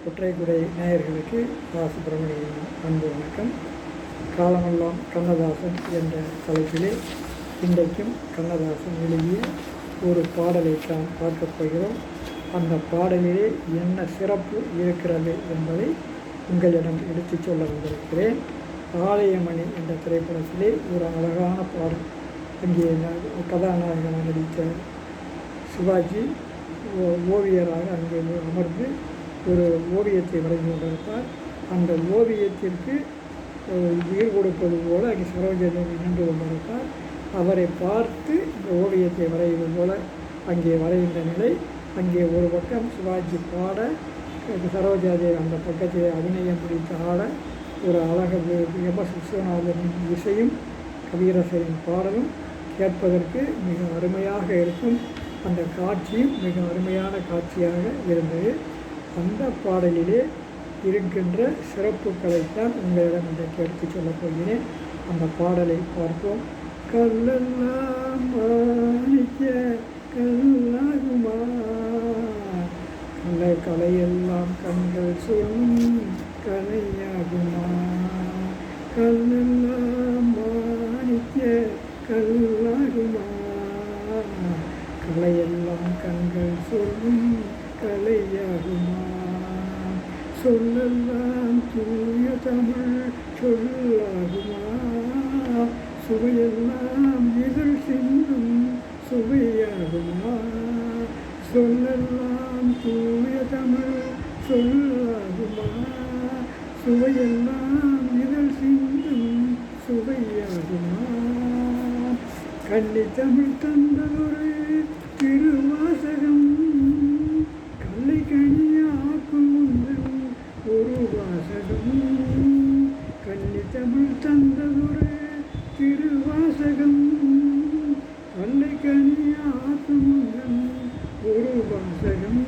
ஒற்றைக்குடை நேயர்களுக்கு சுப்பிரமணியன் அன்பு வணக்கம். காலமெல்லாம் கண்ணதாசன் என்ற தலைப்பிலே இன்றைக்கும் கண்ணதாசன் எழுதிய ஒரு பாடலை தான் பார்க்கப் போகிறோம். அந்த பாடலிலே என்ன சிறப்பு இருக்கிறது என்பதை உங்களிடம் எடுத்துச் சொல்ல வந்திருக்கிறேன். ஆலயமணி என்ற திரைப்படத்திலே ஒரு அழகான பாடல். அங்கே கதாநாயகனாக நடித்த சிவாஜி ஓவியராக அங்கே அமர்ந்து ஒரு ஓவியத்தை வரைந்து கொண்டிருப்பார். அந்த ஓவியத்திற்கு உயிர் கொடுப்பது போல அங்கே சரோஜதேவி நின்று கொண்டிருப்பார். அவரை பார்த்து இந்த ஓவியத்தை வரைவது போல அங்கே வரைகின்ற நிலை. அங்கே ஒரு பக்கம் சிவாஜி பாட, சரோஜாதேவி அந்த பக்கத்தில் அபிநயம் பிடித்து ஆட, ஒரு அழகு எம்.எஸ். விஸ்வநாதனின் இசையும் கவியரசரின் பாடலும் கேட்பதற்கு மிக அருமையாக இருக்கும். அந்த காட்சியும் மிக அருமையான காட்சியாக இருந்தது. அந்த பாடலிலே இருக்கின்ற சிறப்புகளைத்தான் உங்களிடம் இன்றைக்கு எடுத்துச் சொல்லப் போகிறேன். அந்த பாடலை பார்ப்போம். கல்லெல்லாம் மாணிக்க கல்லாகுமா, கலையெல்லாம் கண்கள் சொல்லும் கலையாகுமா, கல்லெல்லாம் மாணிக்க கல்லாகுமா, கலையெல்லாம் கண்கள் சொல்லும் கலையாகுமா, சொல்லெல்லாம் தூய தமிழ் சொல்லாகுமா, சுவையெல்லாம் இதழ் சிந்தும் சுவையாகுமா, சொல்லெல்லாம் தூய தமிழ் சொல்லாகுமா, சுவையெல்லாம் இதழ் சிந்தும் சுவையாகுமா, கன்னி தமிழ் தந்ததொரு திருவாசகம், கல்லை கனியாக்கும் முந்தன் ஒரு வாசகம், கன்னி தமிழ் தந்ததொரு திருவாசகம், கல்லை கனியாக்கும் முந்தன் ஒரு வாசகம்,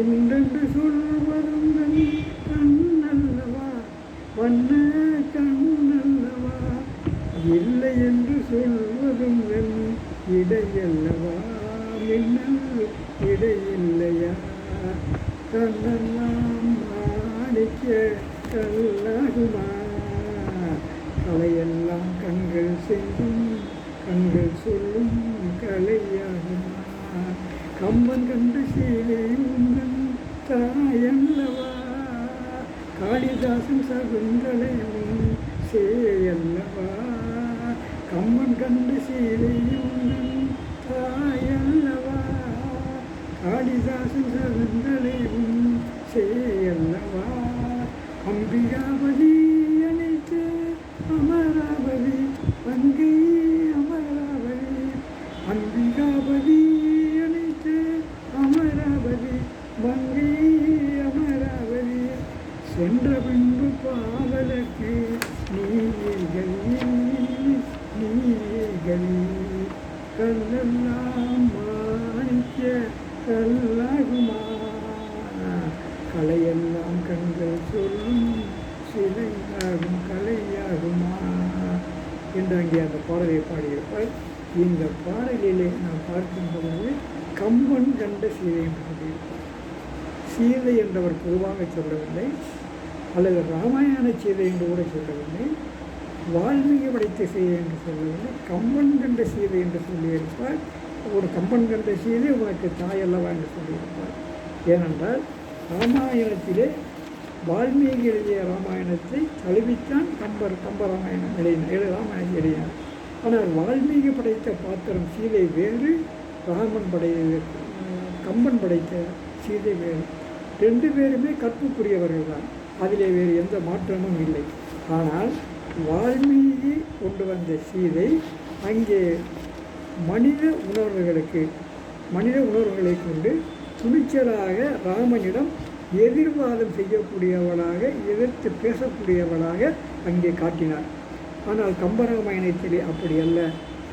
உண்டென்று சொல்வதும் கண்ணல்லவா வண்ண கண்ணல்லவா, இல்லை என்று சொல்வதும் இடையல்லவா மின்னல் இடையில்லையா, கண்ணெல்லாம் மாணிக்க கல்லாகுமா, கலையெல்லாம் கண்கள் செய்யும் கண்கள் சொல்லும் கலையாகுமா, கம்பன் கண்டு சீலை உந்தன் தாயல்லவா, காளிதாசன் சகுந்தலையும் சேயல்லவா, கம்பன் கண்டு சீலை உந்தன் தாயல்லவா, காளிதாசன் சகுந்தலையும் சேயல்லவா, அம்பிகாபதி அனைத்து அமராவதி அங்கே அமராவதி, அம்பிகாபதி அனைத்து அமராவதி மங்கை அமராவதி, சென்ற பின்பு பாவலுக்கு நீகலி கல்லெல்லாம் மாணிக்க கல்லாகுமா, கலையெல்லாம் கண்கள் சொல்லும் சிலையாகும் கலையாகுமா என்று அங்கே அந்த பாடலை பாடியிருப்பார். இந்த பாடலிலே நாம் பார்க்கும்போது கம்பன் கண்ட சீதை என்று சொல்லியிருப்பார். சீதை என்றவர் பொதுவாக சொல்லவில்லை, அல்லது ராமாயண சீதை என்று கூட சொல்லவில்லை, வால்மீகி படைத்த சீதை என்று சொல்லவில்லை, கம்பன் கண்ட சீதை என்று சொல்லியிருப்பார். ஒரு கம்பன் கண்ட சீதை உனக்கு தாயல்லவா என்று சொல்லியிருப்பார். ஏனென்றால் ராமாயணத்திலே வால்மீகி எழுதிய ராமாயணத்தை தழுவித்தான் கம்பராமாயணம் ராமாயணம் எழுதினார். ஆனால் வால்மீகி படைத்த பாத்திரம் சீதை வேறு, கம்பன் படைத்த சீதை வேறு. ரெண்டு பேருமே கற்புக்குரியவர்கள் தான், அதிலே வேறு எந்த மாற்றமும் இல்லை. ஆனால் வால்மீகி கொண்டு வந்த சீதை அங்கே மனித உணர்வுகளை கொண்டு துணிச்சலாக ராமனிடம் எதிர்வாதம் செய்யக்கூடியவளாக, எதிர்த்து பேசக்கூடியவளாக அங்கே காட்டினார். ஆனால் கம்பராமாயணத்திலே அப்படி அல்ல,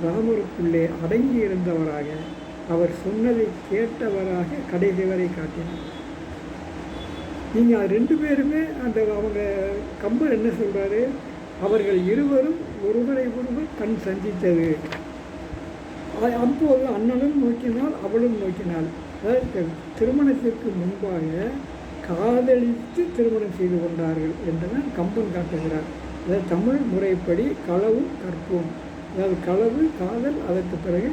ராமருக்குள்ளே அடங்கி இருந்தவராக, அவர் சொன்னதை கேட்டவராக கடைசி வரை காட்டினார். நீங்கள் ரெண்டு பேருமே அவங்க கம்பர் என்ன சொல்கிறாரு, அவர்கள் இருவரும் ஒருவரை ஒருவர் கண் சந்தித்தது. அப்போது அண்ணனும் நோக்கினாள், அவளும் நோக்கினாள். அதாவது திருமணத்திற்கு முன்பாக காதலித்து திருமணம் செய்து கொண்டார்கள் என்றுதான் கம்பன் காட்டுகிறார். அதாவது தமிழ் முறைப்படி களவும் கற்போம், அதாவது களவு காதல், அதற்கு பிறகு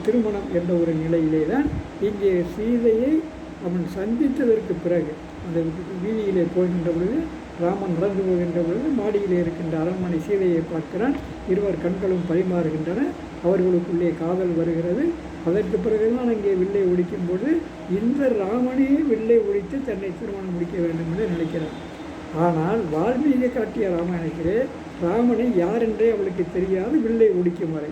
திருமணம் என்ற ஒரு நிலையிலே தான் இங்கே சீதையை அவன் சந்தித்ததற்கு பிறகு அந்த வீதியிலே போகின்ற பொழுது, ராமன் நடந்து போகின்ற பொழுது மாடியிலே இருக்கின்ற அரண்மனை சீதையை பார்க்கிறான். இருவர் கண்களும் பரிமாறுகின்றன, அவர்களுக்குள்ளே காதல் வருகிறது. அதற்கு பிறகுதான் அங்கே வில்லை ஒடிக்கும்போது இந்த ராமனே வில்லை ஒடித்து தன்னை திருமணம் முடிக்க வேண்டும் என்று நினைக்கிறான். ஆனால் வால்மீகி காட்டிய ராமாயணத்திலே ராமனை யார் என்றே அவளுக்கு தெரியாது வில்லை ஒடிக்கும் வரை.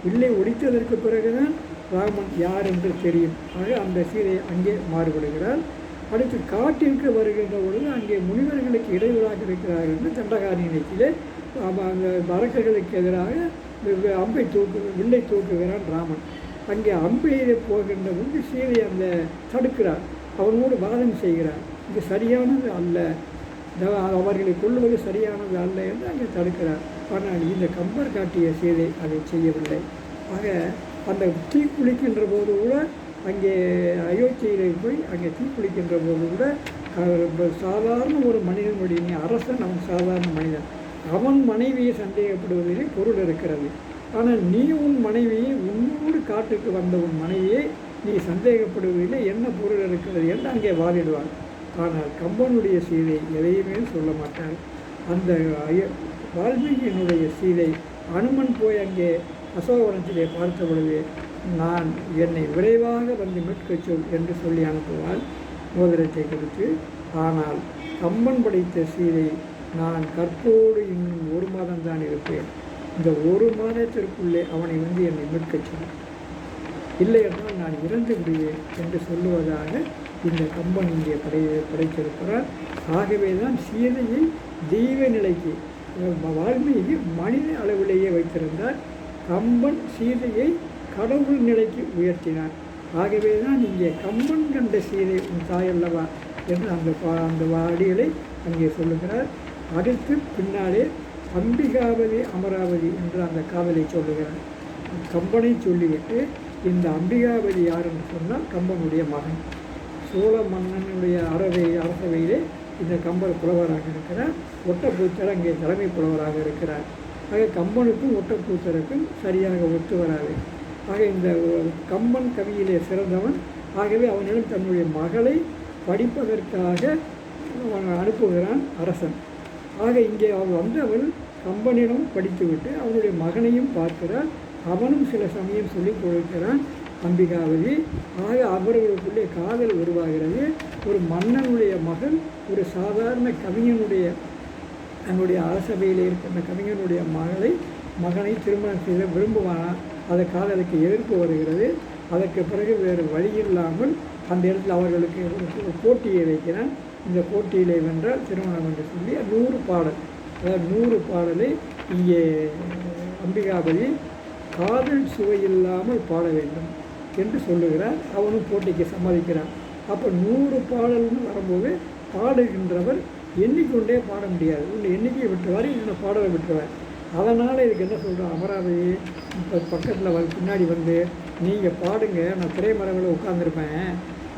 வில்லை ஒடித்ததற்கு பிறகுதான் ராமன் யார் என்று தெரியும். ஆக அந்த சீதை அங்கே மாறுபடுகிறார். அடுத்து காட்டிற்கு வருகின்ற பொழுது அங்கே முனிவர்களுக்கு இடையூறாக இருக்கிறார்கள் என்று தண்டகாரண்யத்திலே அந்த அரக்கர்களுக்கு எதிராக அம்பை வில்லை தூக்குகிறான் ராமன். அங்கே அம்பையிலே போகின்ற பொழுது சீதை அந்த தடுக்கிறார், அவனோடு வாதம் செய்கிறார். இது சரியானது அல்ல, அவர்களை கொள்வது சரியானது அல்ல என்று அங்கே தடுக்கிறார். ஆனால் இந்த கம்பர் காட்டிய சீதை அதை செய்யவில்லை. ஆக அந்த தீக்குளிக்கின்ற போது கூட அங்கே அயோத்தியிலே போய் அங்கே தீக்குளிக்கின்ற போது கூட சாதாரண ஒரு மனிதனுடைய அரசன், அவன் சாதாரண மனிதன், அவன் மனைவியை சந்தேகப்படுவதிலே பொருள் இருக்கிறது. ஆனால் நீ உன் மனைவியை, உன்னோடு காட்டுக்கு வந்த உன் மனைவியை நீ சந்தேகப்படுவதிலே என்ன பொருள் இருக்கிறது என்று அங்கே வாதிடுவான். ஆனால் கம்பனுடைய சீதை எதையுமே சொல்ல மாட்டாள். அந்த வால்மீகியினுடைய சீதை அனுமன் போய் அங்கே அசோகவனத்திலே பார்த்த பொழுது நான் என்னை விரைவாக வந்து மீட்கச் சொல் என்று சொல்லி அனுப்புவாள் மோதிரத்தை கொடுத்து. ஆனால் கம்பன் படைத்த சீதை நான் கற்போடு இன்னும் 1 மாதம்தான் இருப்பேன், இந்த 1 மாதத்திற்குள்ளே அவனை வந்து என்னை மீட்கச் சொல், இல்லை என்றால் நான் இறந்து விடுவேன் என்று சொல்லுவதாக இந்த கம்பன் இங்கே படைத்திருக்கிறார். ஆகவே தான் சீதையை தெய்வ நிலைக்கு வால்மீகி மனித அளவிலேயே வைத்திருந்தார். கம்பன் சீதையை கடவுள் நிலைக்கு உயர்த்தினார். ஆகவே தான் இங்கே கம்பன் கண்ட சீதை உன் தாயல்லவா என்று அந்த அடிகளை அங்கே சொல்லுகிறார். அடுத்து பின்னாலே அம்பிகாவதி அமராவதி என்று அந்த காதலை சொல்லுகிறார். கம்பனை சொல்லிவிட்டு இந்த அம்பிகாவதி யார் என்று சொன்னால் கம்பனுடைய மகன். சோழ மன்னனுடைய அரசவையிலே இந்த கம்பர் புலவராக இருக்கிறார். ஒட்டக்கூத்தர் அங்கே தலைமை புலவராக இருக்கிறார். ஆக கம்பனுக்கும் ஒட்டக்கூத்தருக்கும் சரியாக ஒத்து வராது. ஆக இந்த கம்பன் கவியிலே சிறந்தவன். ஆகவே அவனிடம் தன்னுடைய மகளை படிப்பதற்காக அனுப்புகிறான் அரசன். ஆக இங்கே அவள் கம்பனிடம் படித்துவிட்டு அவனுடைய மகனையும் பார்க்கிறார். அவனும் சில சமயம் சொல்லிக் கொடுக்கிறான் அம்பிகாவதி. ஆக அவர்களுக்குள்ளே காதல் உருவாகிறது. ஒரு மன்னனுடைய மகன் ஒரு சாதாரண கவிஞனுடைய தன்னுடைய அரசவையில் இருக்கின்ற கவிஞனுடைய மகனை திருமணம் செய்த விரும்புவானா, அதை காதலுக்கு எதிர்ப்பு வருகிறது. அதற்கு பிறகு வேறு வழியில்லாமல் அந்த இடத்துல அவர்களுக்கு ஒரு போட்டியை வைக்கிறான். இந்த போட்டியிலே வென்றால் திருமணம் என்று சொல்லி 100 பாடல், அதாவது 100 பாடலை இங்கே அம்பிகாபதி காதல் சுவையில்லாமல் பாட வேண்டும் என்று சொல்லுகிறார். அவனும் போட்டிக்கு சம்மதிக்கிறான். அப்போ 100 பாடல்னு வரும்போது பாடுகின்றவர் எண்ணிக்கொண்டே பாட முடியாது. உன்னை எண்ணிக்கையை விட்டுருவார், இன்னொன்று பாடலை விட்டுருவார். அதனால் இதுக்கு என்ன சொல்கிறோம், அமராவதி இப்போ பக்கத்தில் பின்னாடி வந்து நீங்கள் பாடுங்க, நான் திரைமரங்களில் உட்கார்ந்துருப்பேன்,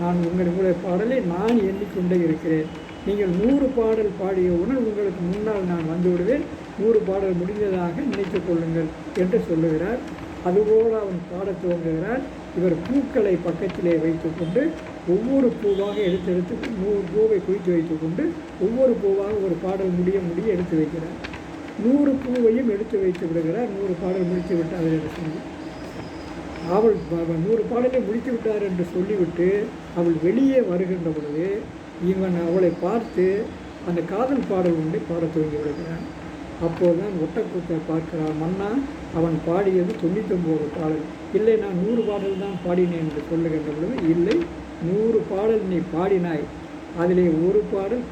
நான் உங்களுடைய பாடலை நான் எண்ணிக்கொண்டே இருக்கிறேன், நீங்கள் 100 பாடல் பாடியவுடன் உங்களுக்கு முன்னால் நான் வந்து விடுவேன், 100 பாடல் முடிந்ததாக நினைத்து கொள்ளுங்கள் என்று சொல்லுகிறார். அதுபோல் அவன் பாடத் துவங்குகிறார். இவர் பூக்களை பக்கத்திலே வைத்துக்கொண்டு ஒவ்வொரு பூவாக எடுத்து 100 பூவை குவித்து வைத்துக்கொண்டு ஒவ்வொரு பூவாக ஒரு பாடல் முடிய எடுத்து வைக்கிறார். 100 பூவையும் எடுத்து வைத்து விடுகிறார். 100 பாடல் முடித்து விட்டார் என்று சொல்லி அவள் 100 பாடலை முடித்து விட்டார் என்று சொல்லிவிட்டு அவள் வெளியே வருகின்ற பொழுது இவன் அவளை பார்த்து அந்த காதல் பாடல் ஒன்றை பாடத் துவங்கி விடுகிறான். அப்போதுதான் ஒட்டக்கூத்தர் பார்க்கிறான், மன்னா அவன் பாடியது 99 பாடல், இல்லை நான் 100 பாடல் தான் பாடினேன் என்று சொல்லுகின்ற பொழுது, இல்லை 100 பாடல் நீ பாடினாய், அதிலே ஒரு பாடல்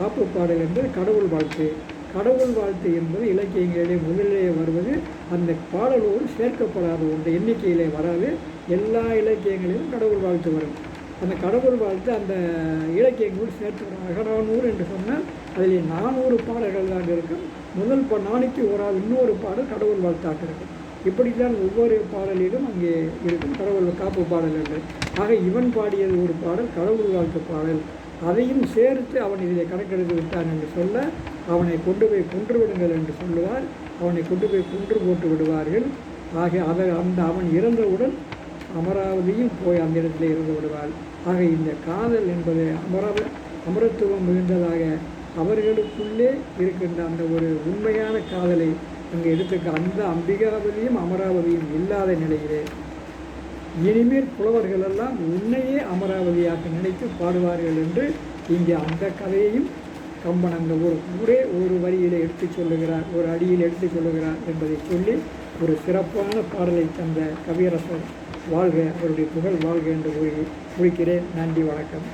காப்பு பாடல் என்பது கடவுள் வாழ்த்து. கடவுள் வாழ்த்து என்பது இலக்கியங்களிலே முதலிலே வருவது அந்த பாடலோடு சேர்க்கப்படாத ஒன்று, எண்ணிக்கையிலே வராது. எல்லா இலக்கியங்களிலும் கடவுள் வாழ்த்து வரும். அந்த கடவுள் வாழ்த்து அந்த இலக்கியங்களோடு சேர்த்து வரும். அகநானூறு என்று சொன்னால் அதில் 400 பாடல்கள் தான் இருக்கும். முதல் நாளைக்கு ஒரு இன்னொரு பாடல் கடவுள் வாழ்த்தாக இருக்கும். இப்படித்தான் ஒவ்வொரு பாடலிலும் அங்கே இருக்கும் கடவுள் காப்பு பாடல் என்று. ஆக இவன் பாடியது ஒரு பாடல், கடவுள் வாழ்த்து பாடல். அதையும் சேர்த்து அவன் இதில் கணக்கெடுத்து விட்டான் என்று சொல்ல, அவனை கொண்டு போய் கொன்று விடுங்கள் என்று சொல்லுவார். அவனை கொண்டு போய் கொன்று போட்டு விடுவார்கள். ஆக அவன் இறந்தவுடன் அமராவதியும் போய் அந்த இடத்துல இறந்து விடுவாள். ஆக இந்த காதல் என்பது அமரத்துவம் மிகுந்ததாக அவர்களுக்குள்ளே இருக்கின்ற அந்த ஒரு உண்மையான காதலை அங்கே எடுத்துக்க, அந்த அம்பிகாவதியும் அமராவதியும் இல்லாத நிலையிலே இனிமேல் புலவர்களெல்லாம் உன்னையே அமராவதியாக நினைத்து பாடுவார்கள் என்று இங்கே அந்த கதையையும் கம்பன் அந்த ஒரே ஒரு வரியிலே எடுத்து சொல்லுகிறார், ஒரு அடியில் எடுத்து சொல்லுகிறார் என்பதை சொல்லி ஒரு சிறப்பான பாடலை தந்த கவியரசர் வாழ்க, அவருடைய புகழ் வாழ்க என்று கூறி முடிக்கிறேன். நன்றி, வணக்கம்.